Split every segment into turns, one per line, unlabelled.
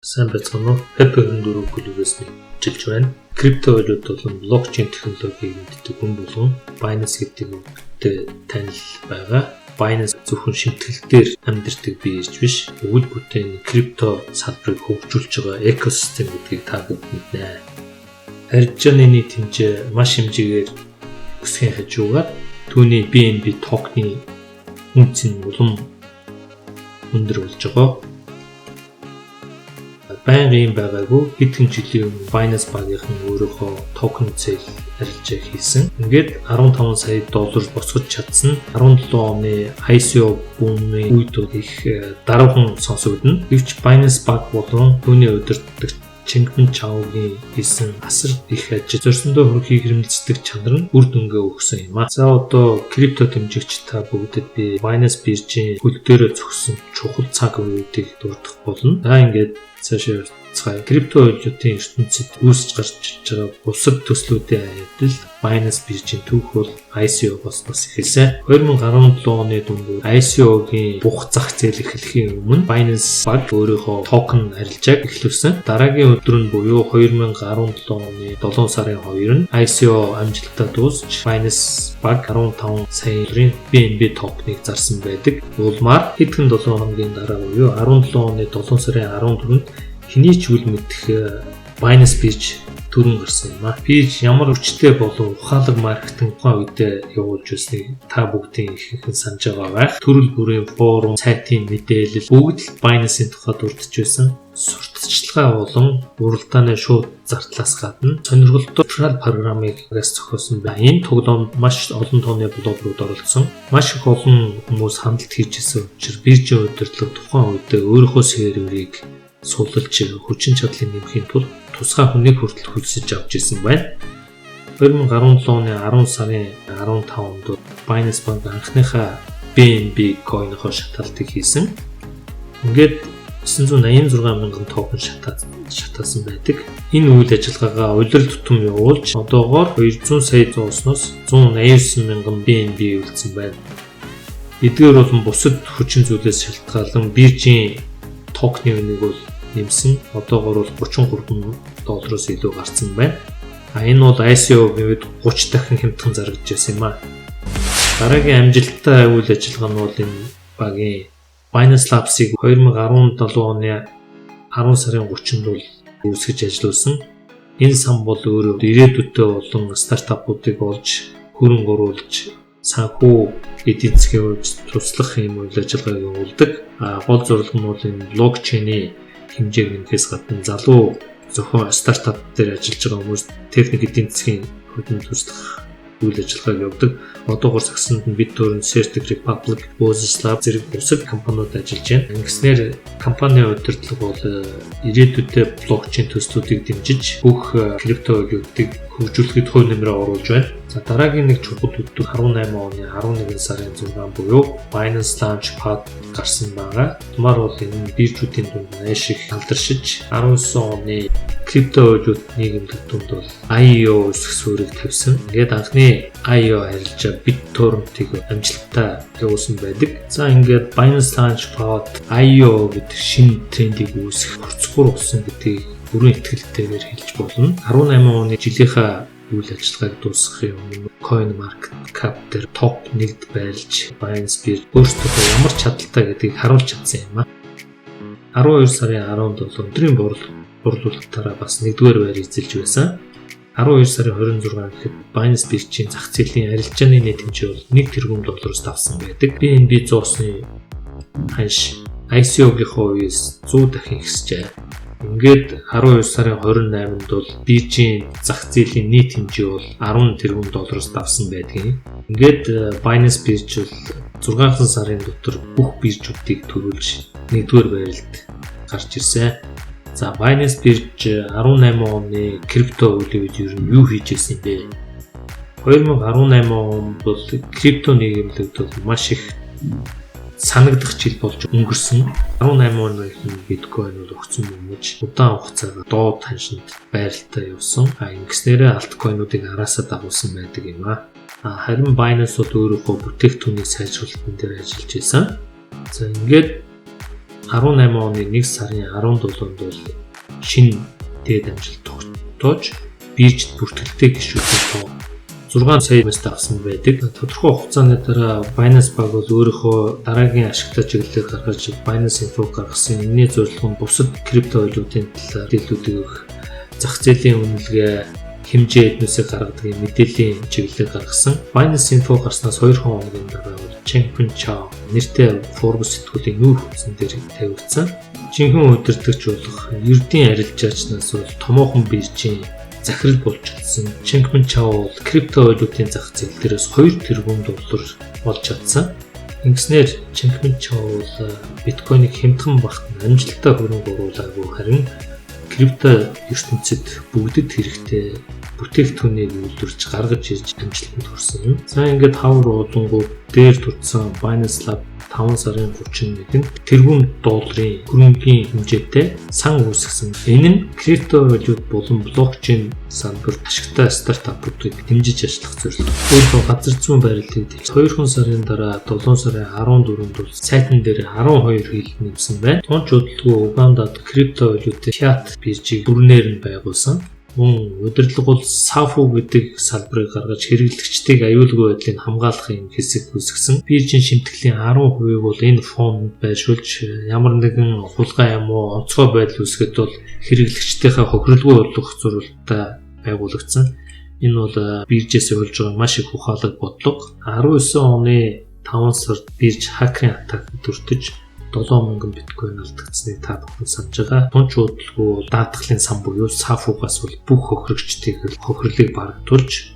Сайн байцгаана уу? Web24 клубээс нэвтрүүлж байна. Криптовалют болон блокчейн технологиг мэддэг хүн болгон Binance гэдэг үгтэй танил байгаа. Binance зөвхөн шимтгэл дээр амьдардаг бирж биш, өвөл бүтээн крипто салбарыг хөгжүүлж байгаа экосистем гэдгийг та бүхэн мэднэ. Арилжааны нийт хэмжээ маш хэмжээгээр өсөхийн хажуугаар түүний BNB токны үнц нь улам өндөр болж байгаа. Байнгын байгаагүй хэдхэн жилийн өмнө Binance багийнхан өөрийнхөө токен зээл арилжаа хийсэн. Ингээд 15 сая доллар босгож чадсан 17 оны ICO бүүмийн үед их даруухан сонсогдно. Гэвч Binance баг болон түүний удирддаг Чингэн Чаогийн хийсэн асар их ажил зорьсондоо хөрхийг хэрэмэлцдэг чанар нь үр дүнгээ өгсөн юм а. За одоо крипто дэмжигч та бүгдэд би Binance биржийн хөл дээрээ зогссон чухал цаг үеүүдийг дурдах болно. За ингээд цаашаа цай криптовалютын ертөнцид үүсэж гарч ирж байгаа бусад төслүүдийн адил Binance биржийн түүх бол ICO бас эхэлсэн. 2017 оны дунд ICO-гийн бух зах зээл эхлэхийн өмнө Binance баг өөрийнхөө токен арилжааг эхлүүлсэн. Дараагийн өдөр нь буюу 2017 оны 7 сарын 2-нд ICO амжилттай дуусч Binance баг 15 сая долларын BNB токеныг зарсан байдаг. Улмаар хэдхэн 7 хоногийн дараа буюу 17 оны 7 сарын 14-нд хэний ч үл мэдэх Binance бирж төрөн гарсан юм а. Бирж ямар хүчтэй болов ухаалаг маркетинг тухайн үедээ явуулж байсныг та бүгдийн ихэнх нь санаж байгаа байх. Төрөл бүрийн форум, сайтын мэдээлэл бүгд л Binance-ийн тухай дурдж байсан. Сурталчилгаа болон уралдааны шууд зардлаас гадна сонирхолтой реферал програмыг зохиосон байна. Энэ тоглоомд маш олон тооны блогерууд оролцсон. Маш их олон хүмүүс хандлт хийж ирсэн учраас биржийн удирдлага тухайн үедээ өөрийнхөө серверийг суулж хүчин чадлыг нэмэхийн тулд тусгай хүнийг хүртэл хөлсөж авч ирсэн байна. 2017 оны 10 сарын 15-нд Binance банк анхныхаа BNB coin-ийнхоо шаталтыг хийсэн. Ингээд 986 мянган токен шатаасан байдаг. Энэ үйл ажиллагаагаа улирал тутам явуулж одоогоор 200 сая зоосноос 189 мянган BNB үлдсэн байна. Эдгээр болон бусад хүчин зүйлээс шалтгаалan биржийн токны үнийг бол нэмсэн. Одоогоор бол 33 доллароос илүү гарсан байна. Энэ бол ICO гэвэл 30 дахин хямдхан зарагдж байсан юм а. Дараагийн амжилттай үйл ажиллагаа нь бол энэ багийн Binance Labs-ыг 2017 оны 10 сарын 30-нд бол үүсгэж ажиллуулсан. Энэ сан бол өөрөө ирээдүйдээ болон стартапуудыг олж хөрөнгө оруулж санхүү эдийн засгийн хувьд туслах юм үйл ажиллагааг явуулдаг. Гол зорилго нь бол энэ блокчейний хэмжээг нэмэхээс гадна залуу зөвхөн стартап дээр ажиллаж байгаа хүмүүс техник эдийн засгийн хөдөлмөрт туслах үйл ажиллагааг явуулдаг. Одоогоор сагсанд нь BitTorrent, Certic Republic, Moses Lab зэрэг бусад компаниуд ажиллаж байна. Ингэснээр компанийн удирдлага бол ирээдүйдээ блокчейн төслүүдийг дэмжиж бүх криптовалютыг хөгжүүлэхэд хувь нэмрээ оруулж байна. За дараагийн нэг чухал өдөр 18 оны 11 сарын 6 буюу Binance Launchpad гарсан байгаа. Тумаар бол энэ биржүүдийн дунд маш их алдаршиж 19 оны криптовалют нийгэмлэг дунд бол IEO өсөх суурийг тавьсан. Ингээд анхны IEO арилжаа BitTorrent-ийг амжилттай явуулсан байдаг. За ингээд Binance Launchpad IEO гэдэг шинэ трендийг үүсгэх хурцгаар болсон гэдгийг бүрэн итгэлтэйгээр хэлж болно. 18 оны жилийнхаа үйл ажиллагааг дуусгахын өмнө coin market cap дээр топ 1-д байлж Binance бирж өөрсдөө ямар чадaltaй гэдгийг харуулж чадсан юм а. 12 сарын 17-нд өдрийн борлуулалтаараа бас 1-р байр эзэлж байсан. 12 сарын 26-нд гэхэд Binance биржийн зах зээлийн арилжааны нийт хэмжээ бол 1 тэрбум доллароос давсан байдаг. BNB зоосны ханш ICO-гийнхоо үеэс 100 дахин ихсжээ. Ингээд 12 сарын 28-нд бол биржийн зах зээлийн нийт хэмжээ бол 10 тэрбум доллароос давсан байдгийг. Ингээд Binance бирж бол 6 сарын дотор бүх биржүүдийг төрүүлж 1-р байралд гарч ирсэн. За Binance бирж 18 оны крипто үеийн үед ер нь юу хийж ирсэн бэ? 2018 онд бол крипто нийгэмлэгт бол маш их санагдах жил болж өнгөрсөн. 18 оны биткойн бол өгцөн мөнгөж удаан хугацаагаар доод ханшинд байралтай явсан. Ингэснээрээ алткойнуудыг араасаа дагуулсан байдаг юм а. Харин Binance бол өөрийнхөө бүтээгдэхүүнийг сайжруулалтын дээр ажиллаж байсан. За ингээд 18 оны 1 сарын 17-нд бол шинэ дээд амжилт тогтоож биржид бүртгэлтэй гишүүдийн тоо 6 сая мест авсан байдаг. Тодорхой хугацааны дараа Binance баг бол өөрийнхөө дараагийн ашигтай чиглэлээр гаргаж Binance Info гаргасан. Энэний зорилго нь бусад криптовалютын талаар мэдээллүүдийг өгөх, зах зээлийн үнэлгээ хэмжээ эднүсээ гаргадаг мэдээллийн чиглэлээр гаргасан. Binance Info гарснаас 2 хоногийн дараа Changpeng Zhao нэртэй Forbes сэтгүүлийн нүүр хүнсэн дээр тавигдсан. Жинхэнэ удирдагч болох ердийн арилжаачнаас бол томоохон биржийн захирал болж чадсан. Changpeng Zhao бол криптовалютын зах зээл дээрээс 2 тэрбум доллар болж чадсан. Ингэснээр Changpeng Zhao бол биткойныг хямдхан багтан амжилттай хөрөнгө оруулаагүй харин крипто ертөнцид бүгдэд хэрэгтэй бүтээгдэхүүнийг үйлдвэрлэж гаргаж ирж амжилтанд хүрсэн юм. За ингээд хавар уулангууд дээр турсан Binance Lab 5 сарын 31-нд тэрбум долларын хөрөнгөний хэмжээтэй сан үүсгэсэн. Энэ нь криптовалют болон блокчейн салбарт ашигтай стартапуудыг дэмжиж ажиллах зорилго. Өөрөөр газар зүйн байрлалыг 2 сарын дараа 7 сарын 14-нд бол сайтн дээр 12 хил нэмсэн байна. Тонч удалгүй Угандад криптовалютын Fiat биржийг бүрнээр нь байгуулсан. Мөн удирдлага бол SAFU гэдэг салбарыг гаргаж хэрэглэгчдийг аюулгүй байдлыг хамгаалахын хэсэг үүсгэсэн. Биржийн шимтгэлийн 10% бол энэ фонд байршуулж ямар нэгэн хулгай юм уу онцгой байдал үүсгэхэд бол хэрэглэгчдийнхээ хохирлгүй болох зорилттой байгуулагдсан. Энэ бол биржээс болж байгаа маш их ухаалаг бодлого. 19 оны 5 сард бирж хакерын атак дүртэж 7000 биткойн алдагдсныг та бүхэн санаж байгаа. Тунч удалгүй даатгалын сан буюу SAFU-гаас бол бүх хохирлыг барагдуулж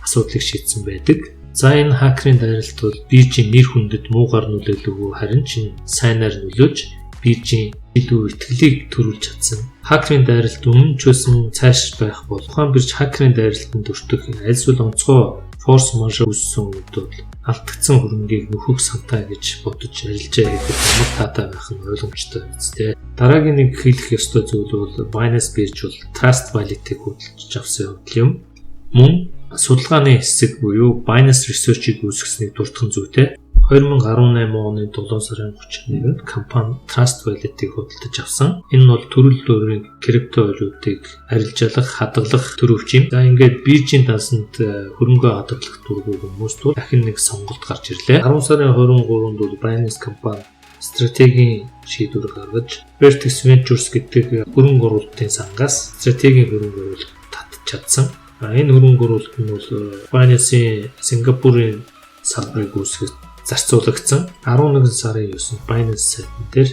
асуудлыг шийдсэн байдаг. За энэ хакерын дайралт бол биржийн нэр хүндэд муугар нөлөөлөгүй харин ч сайнаар нөлөөж биржийн илүү итгэлийг төрүүлж чадсан. Хакерын дайралт өмнө ч байсан цааш байх бол тухайн бирж хакерын дайралтанд өртөх альсвал онцгой форс мажор үүссэн үед бол алдагдсан хөрөнгийг нөхөх сантай гэж бодож арилжаа хийхэд амар таатай байх нь ойлгомжтой биз. Дараагийн нэг хэлэх ёстой зүйл бол Binance бирж бол Trust Wallet-ийг хөдөлж авсан явдал юм. Мөн судалгааны хэсэг буюу Binance Research-ийг үүсгэснийг дурдсан зүйтэй 2018 оны 7 сарын 31-нд компани Trust Wallet-ийг худалдаж авсан. Энэ нь бол төрөл бүрийн криптовалютыг арилжаалах, хадгалах төр өвчин. За ингээд биржийн дансанд хөрөнгө хадгалах дургүй хүмүүст бол дахин нэг сонголт гарч ирлээ. 10 сарын 23-нд бол Binance компани стратегийн шийдвэр гаргаж Vertex Ventures гэдэг хөрөнгө оруулалтын сангаас стратегийн хөрөнгө оруулалт татж чадсан. Энэ хөрөнгө оруулалт нь бол Binance-ийн Сингапурын салбарыг үүсгэж зарцуулагдсан. 11 сарын 9-нд Binance сайтн дээр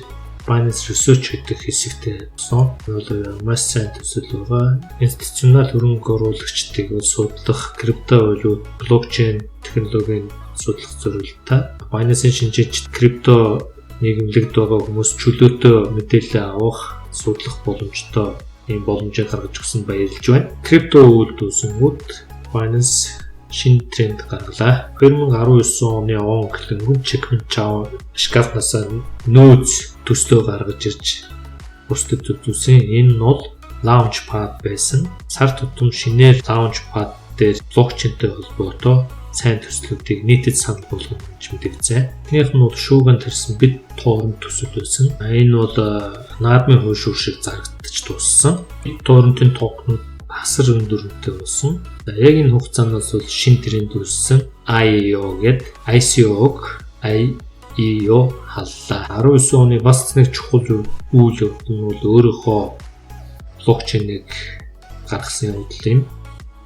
Binance Research гэдэг хэсэгтээ болсон. Энэ маш сайн төсөл байгаа. Институционал хөрөнгө оруулагчдыг судлах, криптовалют, блокчейн технологийн судлах зорилттой Binance-ийн шинжээч крипто нийгэмлэгд байгаа хүмүүс чөлөөтэй мэдээлэл авах, судлах боломжтой ийм боломжийг гаргаж өгсөн баярлж байна. Крипто үйлдвэрлэлүүд Binance шинэ тренд гаргалаа. 2019 оны он эхлэнгүүт Changpeng Zhao шкафнаас нөөц төслөө гаргаж ирж бусдад үзүүлсэн. Энэ нь бол Launchpad байсан. Сар тутам шинээр Launchpad дээр блокчейнтэй холбоотой сайн төслүүдийг нийтэд санал болгож мэдэгцээ. Эхнийх нь бол шууган тарьсан BitTorrent төсөл байсан. Энэ бол наадмын хойшуур шиг зарагдаж дууссан. BitTorrent-ийн токенууд асар өндөртэй болсон. Яг энэ хугацаанаас бол шинэ тренд үүссэн IEO гэдэг ICO-г IEO халлаа. 19 оны бас нэг чухал үйл явдал нь бол өөрийнхөө блокчейнийг гаргасан явдал юм.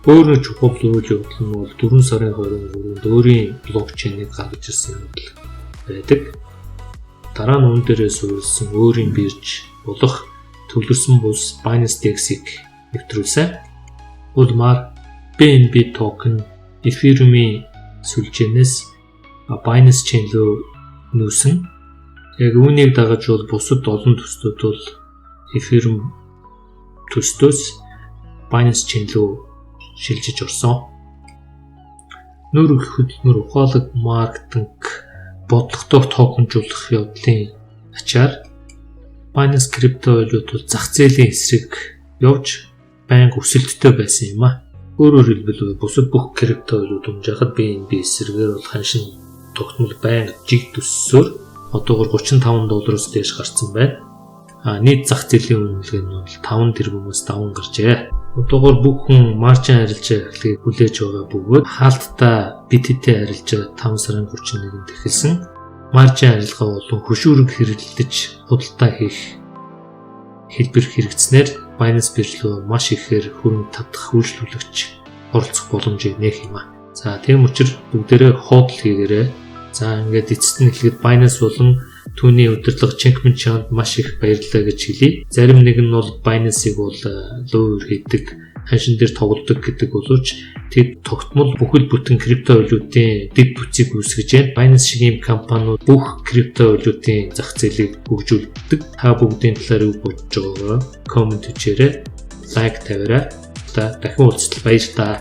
Өөр нэг чухал үйл явдал нь бол 4 сарын 23-нд өөрийн блокчейнийг гаргаж ирсэн явдал байдаг. Дараа нь үүн дээрээ суурилсан өөрийн бирж болох төвлөрсөн бус Binance DEX-ийг нэвтрүүлсэн. Улмаар BNB токен Ethereum-ийн сүлжээнээс Binance Chain руу нүүсэн. Яг үүнийг дагаж бол бусад олон төслүүд бол Ethereum төслөөс Binance Chain руу шилжиж орсон. Нүүр хөдөлмөр ухаалаг маркетинг бодлоготой токенжуулах явдлын ачаар Binance криптовалют бол зах зээлийн эсрэг явж байнга өсөлттэй байсан юм а. Өөрөөр хэлбэл бусад бүх криптовалют унжахад BNB эсрэгээр бол ханшин тогтмол байнга жиг төссөөр одоогоор $35 дээш гарсан байна. Нийт зах зээлийн үнэлгээ нь бол 5 тэрбумаас даван гарчээ. Одоогоор бүх хүн маржин арилжаа эхлэхийг хүлээж байгаа бөгөөд хаалттай BTT арилжаа 5 сарын 31-нд эхэлсэн. Маржин арилгаа болон хөшүүрэг хэрэглэж худалдаа хийх хэлбэр хэрэгжснээр Binance бирж рүү маш ихээр хөрөнгө татах үйлчлүүлэгч оролцох боломжийг нээх юм а. За тийм учраас бүгдээрээ ходл хийгээрэй. За ингээд эцэст нь хэлэхэд Binance болон түүний удирдлага Changpeng Chand маш их баярлалаа гэж хэлье. Зарим нэг нь бол Binance-ийг бол луур хийдэг, ханшин дээр тоглодог гэдэг боловч тэд тогтмол бүхэл бүтэн крипто валютын дэд бүтцийг үүсгэж байна. Binance шиг ийм компаниуд бүх крипто валютын зах зээлийг хөгжүүлдэг. Та бүгдийн талаар юу бодож байгаагаа комент хийгээрэй. Лайк тавиарай. Дахин уулзлаа баярлалаа.